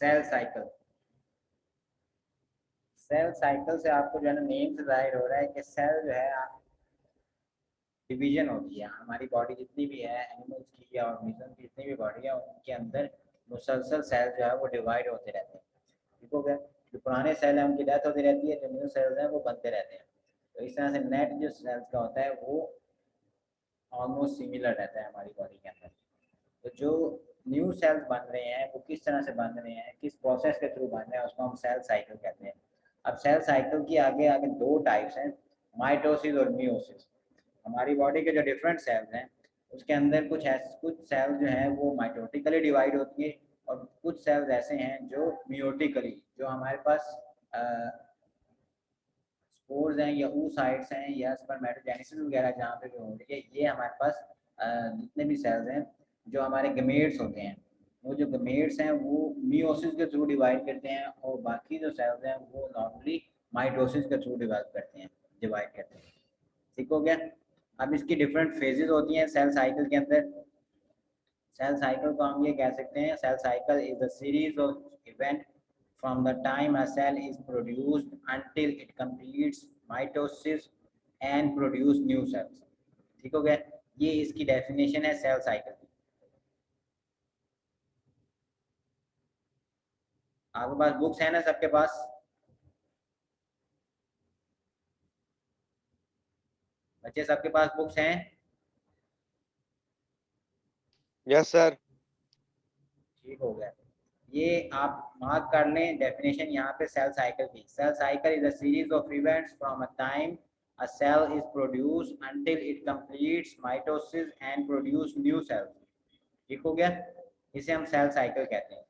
Cell cycle. Cell cycle से आपको जो है ना नेम से जाहिर हो रहा है कि सेल जो है डिवीजन होती है। हमारी बॉडी जितनी भी है एनिमल्स की या ऑर्गेनिज्म की जितनी भी बॉडी है उनके अंदर मुसलसल सेल जो है वो डिवाइड होते रहते हैं। ठीक हो गया। जो पुराने सेल हैं उनकी डेथ होती रहती है, जो न्यू सेल्स हैं वो बनते रहते हैं। तो इस तरह से नेट जो सेल्स का होता है वो ऑलमोस्ट सिमिलर रहता है हमारी बॉडी के अंदर। तो जो न्यू सेल्स बन रहे हैं वो किस तरह से बन रहे हैं, किस प्रोसेस के थ्रू बन रहे हैं, उसको हम सेल साइकिल कहते हैं। अब सेल साइकिल की आगे आगे दो टाइप्स हैं, माइटोसिस और मियोसिस। हमारी बॉडी के जो डिफरेंट सेल्स हैं उसके अंदर कुछ सेल्स जो हैं वो माइटोटिकली डिवाइड होती है और कुछ सेल्स ऐसे हैं जो मियोटिकली, जो हमारे पास स्पोर्स हैं या oocytes हैं या स्पर्मेटोजेनेसिस वगैरह जहाँ पे भी हो रही है, ये हमारे पास जितने भी सेल्स हैं जो हमारे गमेट्स होते हैं, वो जो गमेट्स हैं वो मियोसिस के थ्रू डिवाइड करते हैं और बाकी जो सेल्स हैं वो नॉर्मली माइटोसिस के थ्रू डिवाइड करते हैं। ठीक हो गया। अब इसकी डिफरेंट फेजेस होती हैं सेल साइकिल के अंदर। सेल साइकिल को हम ये कह सकते हैं, cell cycle is a series of event from the time a cell is produced until it completes mitosis and produce new cells। ठीक हो गया। ये इसकी डेफिनेशन है सेल साइकिल की। आपके पास बुक्स है ना सबके पास? बच्चे सबके पास बुक्स हैं? Yes sir. ठीक हो गया। ये आप मार्क कर लें डेफिनेशन यहाँ पे सेल साइकिल की। Cell cycle is a series of events from a time a cell is produced until it completes mitosis and produce new cells। ठीक हो गया। इसे हम सेल साइकिल कहते हैं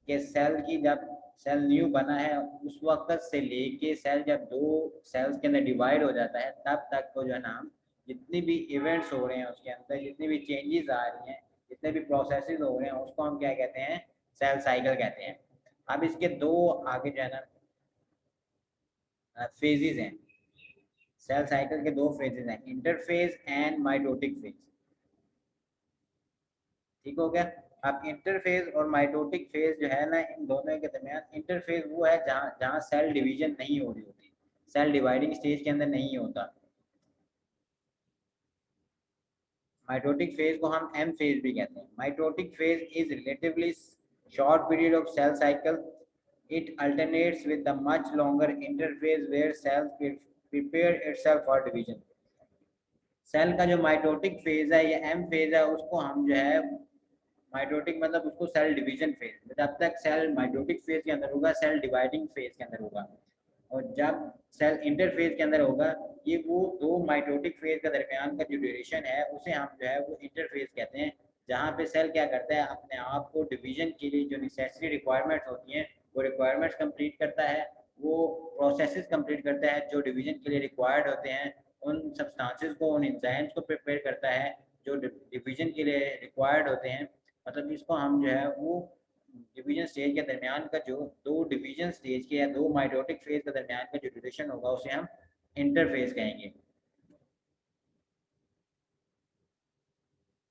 कि सेल की जब सेल न्यू बना है उस वक्त से लेके सेल जब दो सेल्स के अंदर डिवाइड हो जाता है तब तक को जो है ना हम जितनी भी इवेंट्स हो रहे हैं उसके अंदर, जितनी भी चेंजेस आ रही हैं, जितने भी प्रोसेसेस हो रहे हैं उसको हम क्या कहते हैं, सेल साइकिल कहते हैं। अब इसके दो आगे जो है ना फेजेस हैं। सेल साइकिल के दो फेजेस हैं, इंटरफेज एंड माइटोटिक फेज। ठीक हो गया। अब इंटरफेज और माइटोटिक फेज जो है ना, इन दोनों के दरमियान इंटरफेज वो है जहाँ जहाँ सेल डिवीजन नहीं हो रही होती, सेल डिवाइडिंग स्टेज के अंदर नहीं होता। माइटोटिक फेज को हम एम फेज भी कहते हैं। Mitotic phase is relatively short period of cell cycle. It alternates with the much longer interphase where cells prepare itself for division. Cell का जो माइटोटिक फेज है या एम फेज है उसको हम जो है, माइटोटिक मतलब उसको सेल डिवीजन फेज, जब तक सेल माइटोटिक फेज के अंदर होगा सेल डिवाइडिंग फेज के अंदर होगा। और जब सेल इंटरफेज के अंदर होगा, ये वो दो माइटोटिक फेज के दरमियान का जो ड्यूरेशन है उसे हम जो है वो इंटरफेज कहते हैं, जहाँ पे सेल क्या करता है अपने आप को डिवीजन के लिए जो नेसेसरी रिक्वायरमेंट्स होती हैं वो रिक्वायरमेंट्स कंप्लीट करता है, वो प्रोसेसेस कंप्लीट करता है जो डिवीजन के लिए रिक्वायर्ड होते हैं, उन सब्सटेंसेस को, उन एंजाइम्स को प्रिपेयर करता है जो डिवीजन के लिए रिक्वायर्ड होते हैं। मतलब इसको हम जो है वो डिवीजन स्टेज के दरमियान का जो दो डिवीजन स्टेज के या दो माइटोटिक फेज के दरमियान का जो ड्यूरेशन होगा उसे हम इंटरफेज कहेंगे।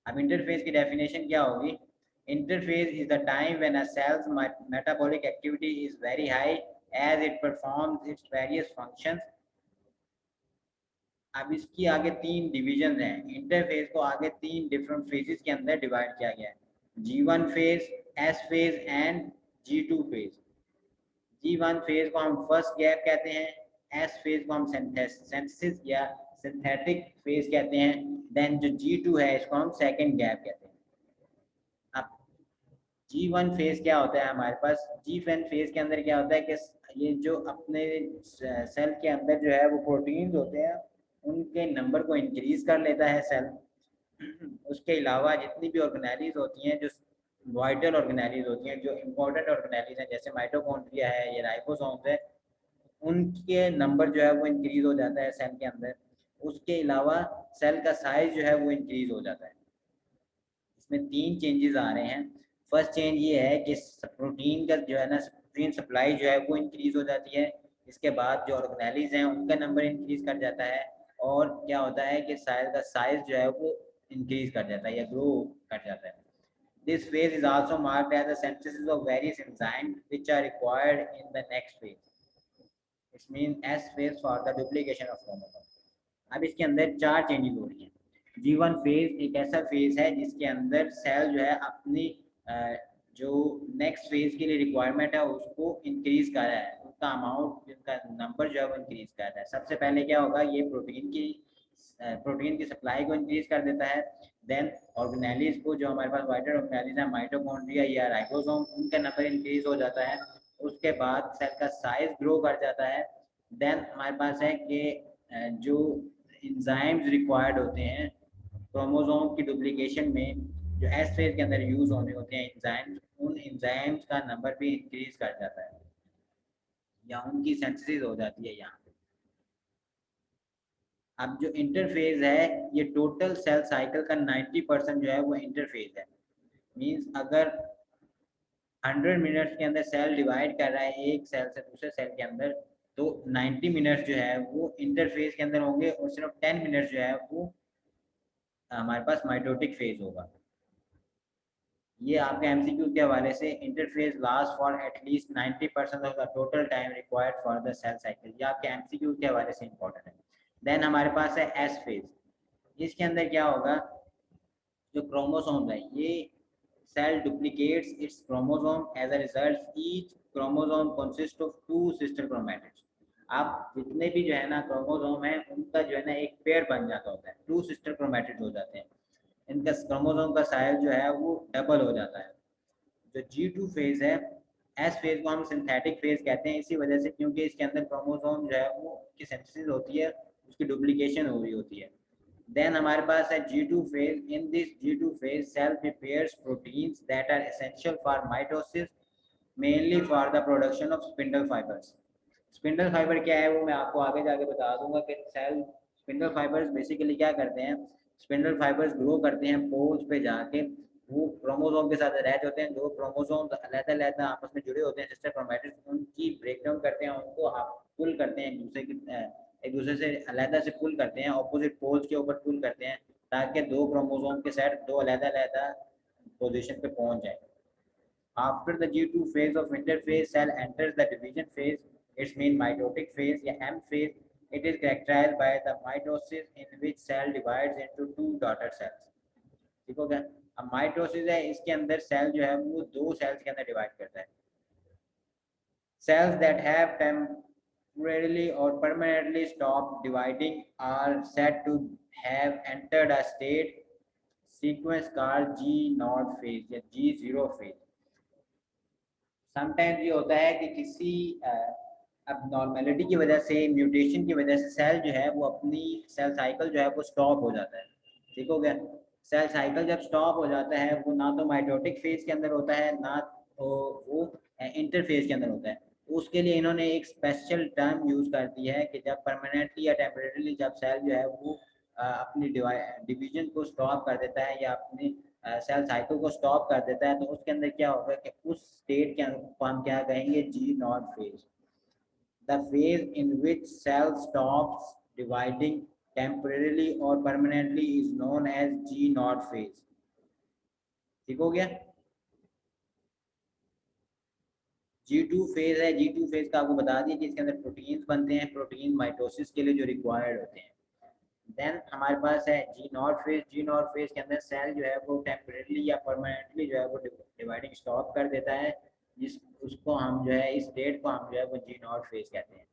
अब इंटरफेज की डेफिनेशन क्या होगी? Interphase is the time when a cell's metabolic activity is very high as it performs its various functions. अब इसकी आगे तीन डिविजन हैं। इंटरफेज को आगे तीन डिफरेंट फेजेस के अंदर डिवाइड किया गया है, G1 phase, S phase and G2 phase. G1 phase को हम फर्स्ट गैप कहते हैं, S फेज को हम सिंथेसिस या सिंथेटिक फेज कहते हैं, देन जो G2 है इसको हम सेकंड गैप कहते हैं। अब G1 फेज क्या होता है हमारे पास? G1 फेज के अंदर क्या होता है कि ये जो अपने सेल के अंदर जो है वो प्रोटीन्स होते हैं उनके नंबर को इंक्रीज कर लेता है सेल। उसके अलावा जितनी भी ऑर्गेनेलीज होती हैं, जो वाइटल ऑर्गेनेलीज होती हैं, जो इम्पोर्टेंट ऑर्गेनेलीज हैं जैसे माइटोकॉन्ड्रिया है या राइबोसोम्स है, उनके नंबर जो है वो इंक्रीज हो जाता है सेल के अंदर। उसके अलावा सेल का साइज जो है वो इंक्रीज हो जाता है। इसमें तीन चेंजेस आ रहे हैं। फर्स्ट चेंज ये है कि प्रोटीन का जो है ना, प्रोटीन सप्लाई जो है वो इंक्रीज हो जाती है। इसके बाद जो ऑर्गेनेलीज हैं उनका नंबर इंक्रीज कर जाता है और क्या होता है कि सेल का साइज जो है वो इंक्रीज कर जाता है या ग्रो कर जाता है। This phase is also marked as the synthesis of various enzymes which are required in the next phase. It means S phase for the duplication of chromosome. अब इसके अंदर 4 चेंजेस हो रही हैं। G1 फेज एक ऐसा फेज है जिसके अंदर सेल जो है अपनी जो नेक्स्ट फेज के लिए रिक्वायरमेंट है उसको इंक्रीज कर रहा है, उसका अमाउंट, जिनका नंबर जो है वो इंक्रीज कर रहा है। सबसे पहले क्या होगा, ये प्रोटीन की सप्लाई को इंक्रीज कर देता है। देन ऑर्गेनेलिज को, जो हमारे पास वाइटर ऑर्गेनेलिज है, माइटोकॉन्ड्रिया या राइबोसोम, उनका नंबर इंक्रीज हो जाता है। उसके बाद सेल का साइज ग्रो कर जाता है। देन हमारे पास है कि जो इंजाइम्स रिक्वायर्ड होते हैं क्रोमोसोम की डुप्लीकेशन में, जो एस फेज के अंदर यूज होने होते हैं इंजाइम्स, उन इंजाइम्स का नंबर भी इंक्रीज कर जाता है या उनकी सिंथेसिस हो जाती है यहाँ पे। अब जो इंटरफेज है, ये टोटल सेल साइकिल का 90% जो है वो इंटरफेज है। मींस अगर 100 मिनट्स के अंदर सेल डिवाइड कर रहा है एक सेल से दूसरे सेल के अंदर, तो 90 मिनट्स जो है वो इंटरफेज के अंदर होंगे और सिर्फ 10 मिनट्स जो है वो हमारे पास माइटोटिक फेज होगा। ये आपके एमसीक्यू के हवाले से, interphase last for at least 90% of the total time required for the cell cycle, ये आपके एमसीक्यू के हवाले से इंपॉर्टेंट है। देन हमारे पास है एस फेज। इसके अंदर क्या होगा, जो क्रोमोसोम है, ये cell duplicates its chromosome, as a result each chromosome consist of 2 sister chromatids. आप जितने भी जो है ना क्रोमोसोम है, उनका जो है ना एक पेयर बन जाता होता है, 2 सिस्टर क्रोमैटिड्स हो जाते हैं। इनका क्रोमोसोम का साइज जो है वो डबल हो जाता है। जो G2 फेज है, एस फेज को हम सिंथेटिक फेज कहते हैं इसी वजह से, क्योंकि इसके अंदर क्रोमोसोम जो है वो की सिंथेसिस होती है, उसकी डुप्लीकेशन हो रही होती है। देन हमारे पास है G2 phase. In this G2 phase, cell prepares proteins that are essential for mitosis, mainly for the production of spindle fibers. Spindle fibre क्या है वो मैं आपको आगे जाके बता दूंगा कि सेल स्पिंडल फाइबर्स बेसिकली क्या करते हैं। स्पिंडल फाइबर्स ग्रो करते हैं पोल्स पे जाके, वो क्रोमोसोम के साथ अटैच होते हैं। दो क्रोमोसोम अलग-अलग आपस में जुड़े होते हैं सिस्टर क्रोमैटिड्स, उनकी ब्रेकडाउन करते हैं, उनको आप पुल करते हैं एक दूसरे से अलग से पुल करते हैं, ऑपोजिट पोल्स के ऊपर पुल करते हैं, ताकि दो क्रोमोसोम के सेट दो अलग-अलग पोजीशन पे पहुंच जाए। After the G2 phase of interphase, cell enters the division phase. Its mean mitotic phase या M phase. It is characterized by the mitosis in which cell divides into 2 daughter cells. ठीक हो गया। अब mitosis है, इसके अंदर cell जो है वो 2 सेल्स के अंदर डिवाइड करता है। Cells that have temporarily or permanently stopped dividing are said to have entered a state sequence called G0 phase या G0 phase. समटाइम्स ये होता है कि किसी अब नॉर्मेलिटी की वजह से, म्यूटेशन की वजह से सेल जो है वो अपनी सेल साइकिल जो है वो स्टॉप हो जाता है। ठीक हो गया। सेल साइकिल जब स्टॉप हो जाता है, वो ना तो माइटोटिक फेज के अंदर होता है, ना तो वो इंटरफेज के अंदर होता है। उसके लिए इन्होंने एक स्पेशल टर्म यूज कर दी है कि जब परमानेंटली या टेम्परेरीली जब सेल जो है वो अपनी डिवीजन को स्टॉप कर देता है या अपनी सेल साइकिल को स्टॉप कर देता है, तो उसके अंदर क्या होगा कि उस स्टेट के को हम क्या कहेंगे, G0 phase. The phase in which cell stops dividing temporarily और permanently is known as G0 phase. ठीक हो गया। G2 फेज है, G2 फेज का आपको बता दिया कि इसके अंदर प्रोटीन्स बनते हैं, प्रोटीन माइटोसिस के लिए जो रिक्वायर्ड होते हैं। देन हमारे पास है G0 फेज। G0 फेज के अंदर सेल जो है वो टेम्परेरीली या परमानेंटली जो है वो डिवाइडिंग स्टॉप कर देता है, जिस उसको हम जो है, इस स्टेट को हम जो है वो G0 फेज कहते हैं।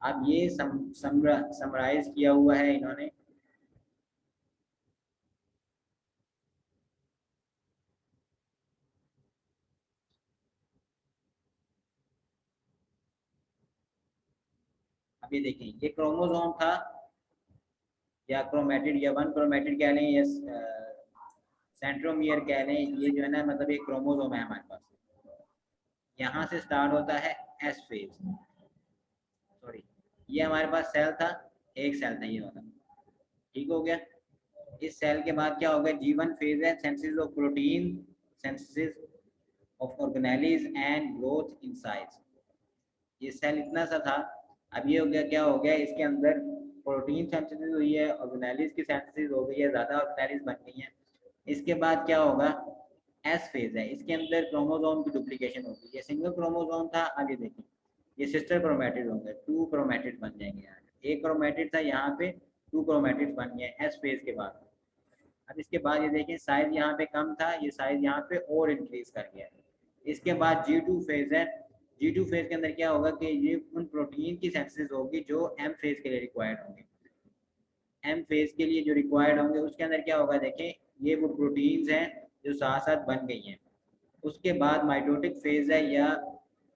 अब ये समराइज किया हुआ है इन्होंने। अब ये देखिए, ये क्रोमोसोम था या क्रोमेटिड या वन क्रोमेटिड कह लें या सेंट्रोमियर कह लें, ये जो है ना मतलब एक क्रोमोसोम है हमारे पास। यहाँ से स्टार्ट होता है एस फेज। सॉरी, ये हमारे पास सेल था, एक सेल था ये वाला। ठीक हो गया। इस सेल के बाद क्या होगा, G1 फेज है, synthesis of protein, synthesis of organelles and growth in size. ये सेल इतना सा था। अब ये हो गया, क्या हो गया, इसके अंदर प्रोटीन सिंथेसिस हुई है, ऑर्गेनेलिज की सिंथेसिस हो गई है, ज़्यादा ऑर्गेनेलिज बन गई हैं। इसके बाद क्या होगा, एस फेज है, इसके अंदर क्रोमोसोम की डुप्लीकेशन होगी। ये सिंगल क्रोमोसोम था, आगे देखिए ये सिस्टर क्रोमेटिड होंगे, 2 क्रोमेटिड बन जाएंगे। यहाँ एक क्रोमेटिड था, यहाँ पे 2 क्रोमेटिड बन गए एस फेज के बाद। अब इसके बाद ये देखें साइज यहाँ पे कम था, ये साइज यहाँ पे और इंक्रीज कर गया। इसके बाद G2 फेज है। G2 फेज के अंदर क्या होगा कि ये उन प्रोटीन की सिंथेसिस होगी जो M फेज के लिए रिक्वायर्ड होंगे। M फेज के लिए जो रिक्वायर्ड होंगे उसके अंदर क्या होगा, देखें ये वो प्रोटीन्स हैं जो साथ साथ बन गई हैं। उसके बाद माइटोटिक फेज है या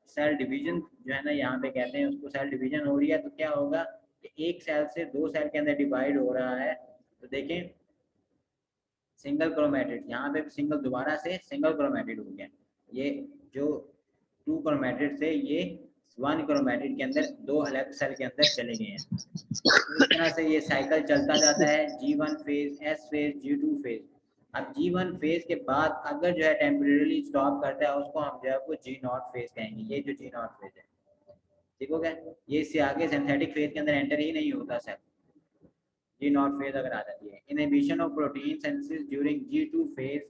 सेल डिवीजन जो है ना, यहाँ पे कहते हैं उसको सेल डिवीजन हो रही है। तो क्या होगा कि एक सेल से 2 सेल के अंदर डिवाइड हो रहा है। तो देखें सिंगल क्रोमेटिड, यहाँ पे सिंगल दोबारा से सिंगल क्रोमेटिड हो गया। ये जो 2 क्रोमेटिड से ये 1 क्रोमेटिड के अंदर 2 अलग सेल के अंदर चले गए हैं। इस तरह से ये साइकिल चलता जाता है, G1 phase, S phase, G2 phase. अब G1 फेज के बाद अगर जो है टेम्परेरी स्टॉप करता है उसको हम जो है वो G0 फेज कहेंगे। ये जो G0 फेज है, ठीक हो गया। ये इससे आगे सिंथेटिक फेज के अंदर एंटर ही नहीं होता सेल, G0 फेज अगर आ जाती है। Inhibition of protein synthesis during G2 phase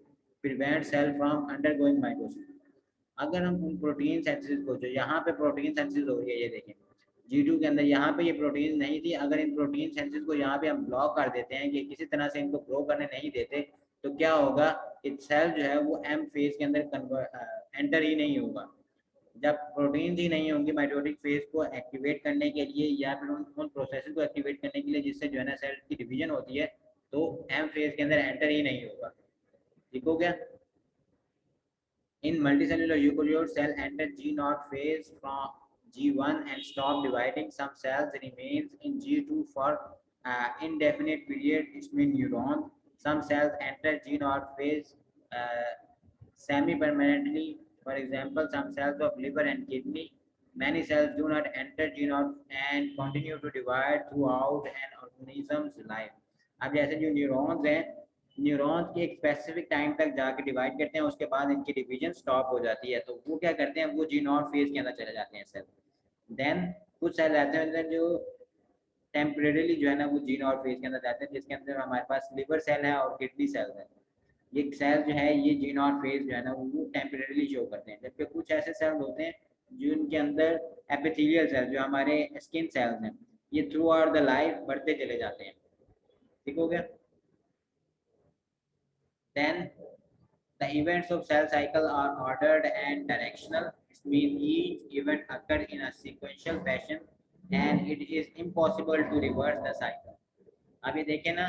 prevent cell from undergoing mitosis. अगर हम उन प्रोटीन सिंथेसिस को, जो यहाँ पे प्रोटीन सिंथेसिस हो रही है, ये देखें G2 के अंदर यहाँ पे ये प्रोटीन नहीं थी, अगर इन प्रोटीन सिंथेसिस को यहाँ पे हम ब्लॉक कर देते हैं कि किसी तरह से इनको ग्रो करने नहीं देते, तो क्या होगा कि सेल जो है वो M फेज के अंदर एंटर ही नहीं होगा। जब प्रोटीन ही नहीं होंगी माइटोटिक फेज को एक्टिवेट करने के लिए या फिर उन प्रोसेस को एक्टिवेट करने के लिए जिससे जो है ना सेल की डिवीजन होती है, तो एम फेज के अंदर एंटर ही नहीं होगा। ठीक हो गया। In multicellular eukaryote cell enter G0 phase from G1 and stop dividing. Some cells remains in G2 for indefinite period, इसमें neuron. Some cells enter G0 phase semi-permanently. For example, some cells of liver and kidney. Many cells do not enter G0 and continue to divide throughout an organism's life. अब जैसे जो neurons हैं, neurons की एक specific time तक जाके divide करते हैं, उसके बाद इनकी डिवीजन स्टॉप हो जाती है। तो वो क्या करते हैं, वो G0 फेज के अंदर चले जाते हैं सेल। देन कुछ सेल ऐसे होते हैं जो टेम्परेरीली जो है ना वो G0 फेज के अंदर जाते हैं, जिसके अंदर हमारे पास लिवर सेल है और किडनी सेल है। ये सेल जो है ये G0 फेज जो है ना वो टेम्परेरीली शो करते हैं। जबकि कुछ ऐसे सेल्स होते हैं जिनके अंदर एपिथेलियल सेल जो हमारे स्किन सेल्स हैं, ये थ्रू आउट द लाइफ बढ़ते चले जाते हैं। ठीक हो गया। Then the events of cell cycle are ordered and directional. It means each event occurs in a sequential fashion and it is impossible to reverse the cycle. अभी देखें ना,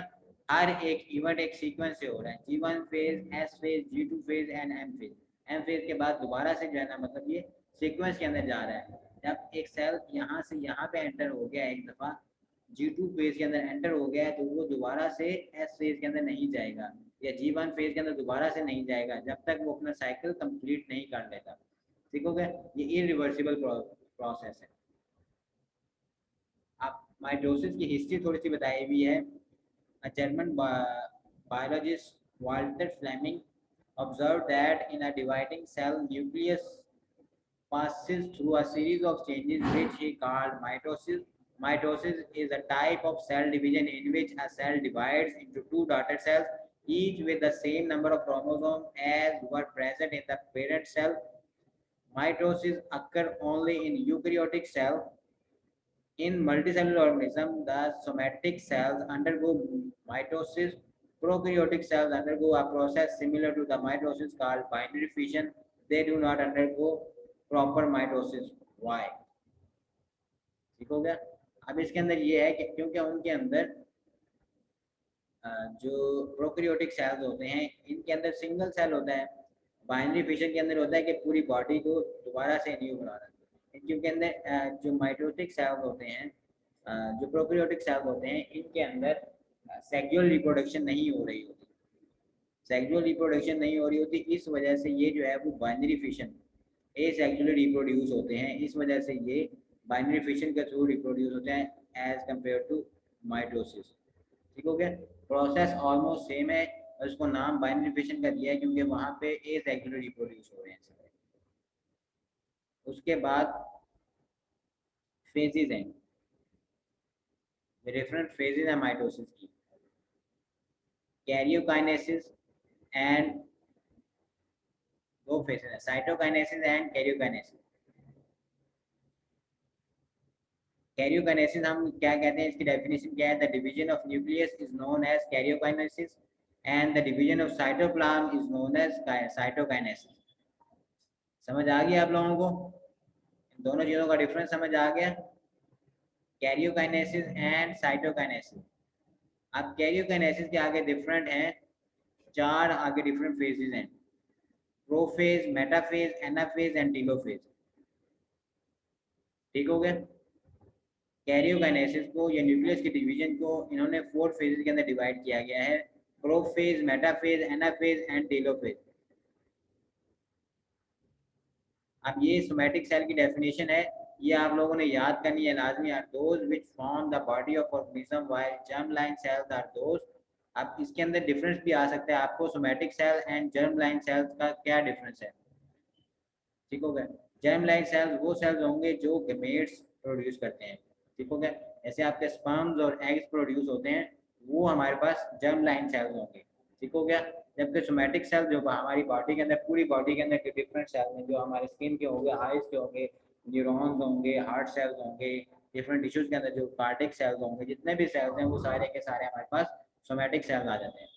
हर एक इवेंट एक सीक्वेंस से हो रहा है। G1 phase, S phase, G2 phase and M phase. M phase के बाद दोबारा से जो है ना, मतलब ये सीक्वेंस के अंदर जा रहा है। जब एक सेल यहाँ से यहाँ पे एंटर हो गया एक दफा, G2 फेज के अंदर एंटर हो गया है, तो वो दोबारा से S फेज के अंदर नहीं जाएगा या G1 फेज के अंदर दोबारा से नहीं जाएगा जब तक वो अपना साइकिल कंप्लीट नहीं कर लेता। ठीक हो गया। ये इरिवर्सिबल प्रोसेस है। अब माइटोसिस की हिस्ट्री थोड़ी सी बताई हुई है। A German biologist, Walter Fleming, observed that in a dividing cell, nucleus passes through a series of changes which he called mitosis. Mitosis is a type of cell division in which a cell divides into two daughter cells, each with the same number of chromosomes as were present in the parent cell. Mitosis occurs only in eukaryotic cells. In multicellular organisms, the somatic cells undergo mitosis. Prokaryotic cells undergo a process similar to the mitosis called binary fission. They do not undergo proper mitosis. Why? ठीक हो गया। अब इसके अंदर ये है कि क्योंकि उनके अंदर जो प्रोकैरियोटिक सेल्स होते हैं, इनके अंदर सिंगल सेल होता है। बाइनरी फिशन के अंदर होता है कि पूरी बॉडी को दोबारा से न्यू बनाना। इनके अंदर जो माइटोटिक सेल्स होते हैं, जो प्रोकैरियोटिक सेल्स होते हैं, इनके अंदर सेक्सुअल रिप्रोडक्शन नहीं हो रही होती। सेक्सुअल रिप्रोडक्शन नहीं हो रही होती, इस वजह से ये जो है वो बाइनरी फिशन एसेक्सुअली रिप्रोड्यूस होते हैं। इस वजह से ये बाइनरी फिशन के थ्रू रिप्रोड्यूस होते हैं एज कम्पेयर टू माइटोसिस। ठीक हो गया। प्रोसेस ऑलमोस्ट सेम है, उसको नाम बाइनरी फिशन का दिया है क्योंकि वहाँ पे एसेक्सुअली रिप्रोड्यूस हो रहे हैं। उसके बाद फेजेस हैं, डिफरेंट फेजेस हैं माइटोसिस की। कैरियोकाइनेसिस, एंड दो फेजेस हैं, साइटोकाइनेसिस एंड कैरियोकाइनेसिस। कैरियोकाइनेसिस हम क्या कहते हैं, इसकी डेफिनेशन क्या है? The division of nucleus is known as karyokinesis and the division of cytoplasm is known as cytokinesis. समझ आ गया आप लोगों को? इन दोनों चीजों का डिफरेंस समझ आ गया, कैरियोकाइनेसिस एंड साइटोकाइनेसिस। अब कैरियोकाइनेसिस के आगे डिफरेंट हैं, चार आगे डिफरेंट फेजेस हैं, prophase, metaphase, anaphase and telophase. ठीक हो गया? कैरियोकाइनेसिस को या न्यूक्लियस के डिवीजन को इन्होंने 4 फेजेस के अंदर डिवाइड किया गया है, prophase, metaphase, anaphase and telophase. अब ये सोमैटिक सेल की डेफिनेशन है, ये आप लोगों ने याद करनी है लाजमी। Are those which form the body of organism while germ line cells are those. अब इसके अंदर डिफरेंस भी आ सकता है आपको, somatic cell and germ line cells का क्या डिफरेंस है। ठीक हो गया? जर्म लाइन सेल्स वो सेल्स होंगे जो गमेट्स प्रोड्यूस करते हैं। ठीक हो गया? ऐसे आपके स्पर्म्स और एग्स प्रोड्यूस होते हैं, वो हमारे पास जर्म लाइन सेल्स होंगे। ठीक हो गया? जबकि सोमैटिक सेल जो हमारी बॉडी के अंदर, पूरी बॉडी के अंदर डिफरेंट सेल्स हैं, जो हमारे स्किन के होंगे, आइज के होंगे, न्यूरॉन्स होंगे, हार्ट सेल्स होंगे, डिफरेंट टिश्यूज के अंदर जो कार्डिक सेल्स होंगे, जितने भी सेल्स हैं वो सारे के सारे हमारे पास सोमैटिक सेल्स आ जाते हैं।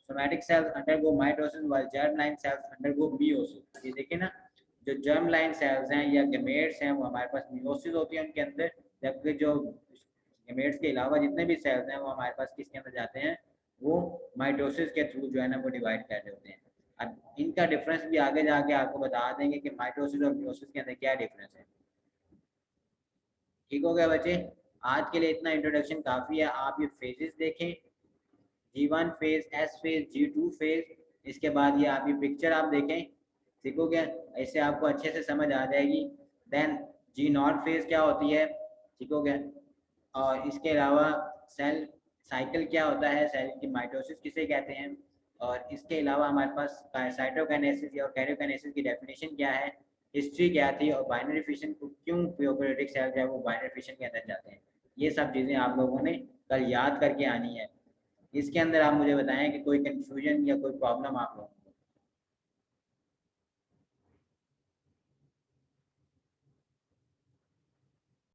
Somatic cells undergo mitosis while germ line sales undergo meiosis. ये देखिए ना, जो जर्म लाइन सेल्स हैं या गेमेट्स हैं वो हमारे पास मियोसिस होती है उनके अंदर, जबकि जो गेमेट्स के अलावा जितने भी सेल्स हैं वो हमारे पास किसके अंदर जाते हैं, वो माइटोसिस के थ्रू जो है ना वो डिवाइड कर रहे होते हैं। अब इनका डिफरेंस भी आगे जाके आपको बता देंगे कि माइटोसिस और मियोसिस के अंदर क्या डिफरेंस है। ठीक हो गया बच्चे? आज के लिए इतना इंट्रोडक्शन काफ़ी है। आप ये फेजेस देखें, G1 phase, S phase, G2 phase, इसके बाद ये आप ये पिक्चर आप देखें। ठीक हो गया? ऐसे आपको अच्छे से समझ आ जाएगी। देन G0 फेज क्या होती है? ठीक हो गया? और इसके अलावा सेल साइकिल क्या होता है, सेल की माइटोसिस किसे कहते हैं, और इसके अलावा हमारे पास साइटोकाइनेसिस और कैरियोकाइनेसिस की डेफिनेशन क्या है, हिस्ट्री क्या थी, और बाइनरी फिशन को क्यों प्रोकैरियोटिक सेल जो है वो बाइनरी फिशन के अंदर जाते हैं। ये सब चीज़ें आप लोगों ने कल याद करके आनी है। इसके अंदर आप मुझे बताएं कि कोई कंफ्यूजन या कोई प्रॉब्लम आप लोगों को।